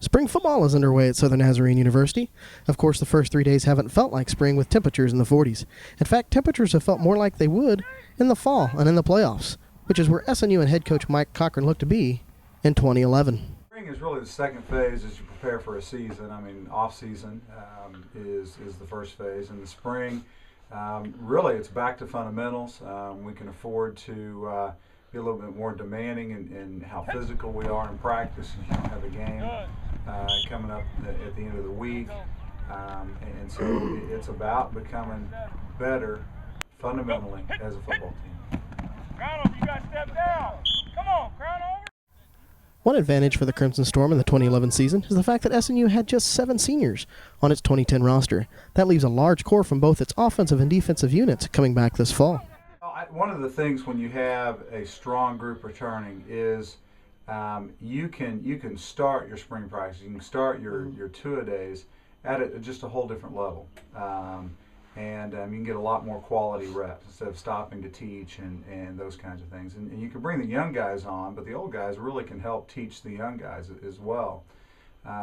Spring football is underway at Southern Nazarene University. Of course, the first 3 days haven't felt like spring with temperatures in the 40s. In fact, temperatures have felt more like they would in the fall and in the playoffs, which is where SNU and head coach Mike Cochran look to be in 2011. Spring is really the second phase as you prepare for a season. I mean, off season is the first phase. In the spring, really it's back to fundamentals. We can afford to be a little bit more demanding in how physical we are in practice. You don't have a game coming up at the end of the week, and so it's about becoming better fundamentally as a football team. Crown, you got to step down. Come on, crown over. One advantage for the Crimson Storm in the 2011 season is the fact that SNU had just 7 seniors on its 2010 roster. That leaves a large core from both its offensive and defensive units coming back this fall. One of the things when you have a strong group returning is you can start your spring practice, you can start your two-a-days at just a whole different level. And you can get a lot more quality reps instead of stopping to teach and those kinds of things. And you can bring the young guys on, but the old guys really can help teach the young guys as well.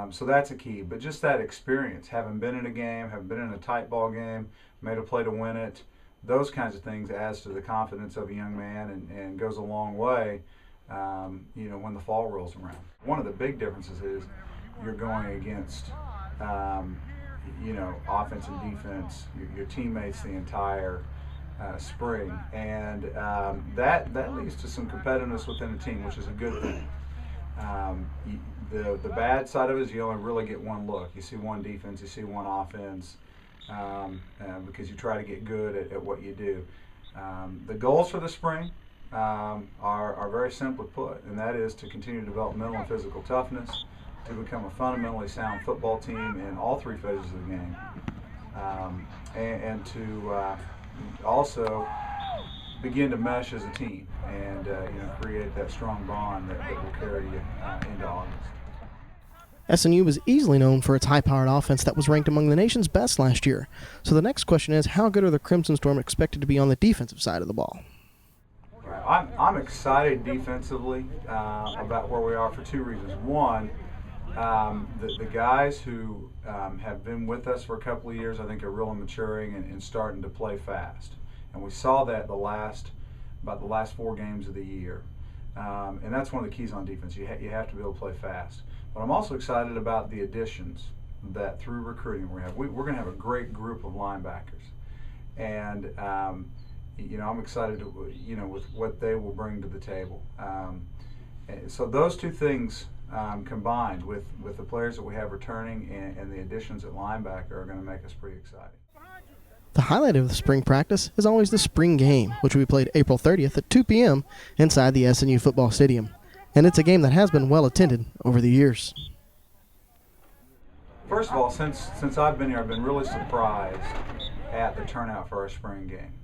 So that's a key. But just that experience, having been in a game, having been in a tight ball game, made a play to win it, those kinds of things adds to the confidence of a young man and goes a long way, when the fall rolls around. One of the big differences is you're going against offense and defense, your teammates the entire spring, and that leads to some competitiveness within the team, which is a good thing. The bad side of it is you only really get one look. You see one defense, you see one offense, because you try to get good at what you do. The goals for the spring are very simply put, and that is to continue to develop mental and physical toughness, to become a fundamentally sound football team in all 3 phases of the game, and to also begin to mesh as a team and create that strong bond that will carry you into August. SNU was easily known for its high-powered offense that was ranked among the nation's best last year. So the next question is, how good are the Crimson Storm expected to be on the defensive side of the ball? I'm excited defensively about where we are for 2 reasons. One, the guys who have been with us for a couple of years, I think, are really maturing and starting to play fast. And we saw that about the last 4 games of the year. And that's one of the keys on defense. You have to be able to play fast. But I'm also excited about the additions that through recruiting we're going to have a great group of linebackers. And I'm excited with what they will bring to the table. So those 2 things combined with the players that we have returning and the additions at linebacker are going to make us pretty excited. The highlight of the spring practice is always the spring game, which will be played April 30th at 2 p.m. inside the SNU football stadium. And it's a game that has been well attended over the years. First of all, since I've been here, I've been really surprised at the turnout for our spring game.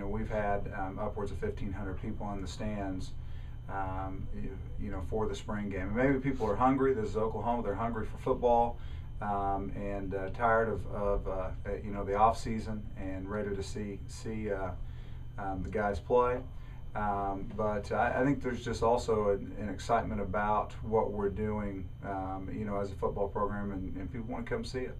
We've had upwards of 1,500 people in the stands, for the spring game. And maybe people are hungry. This is Oklahoma. They're hungry for football and tired of the off season and ready to see the guys play. But I think there's just also an excitement about what we're doing, as a football program, and people want to come see it.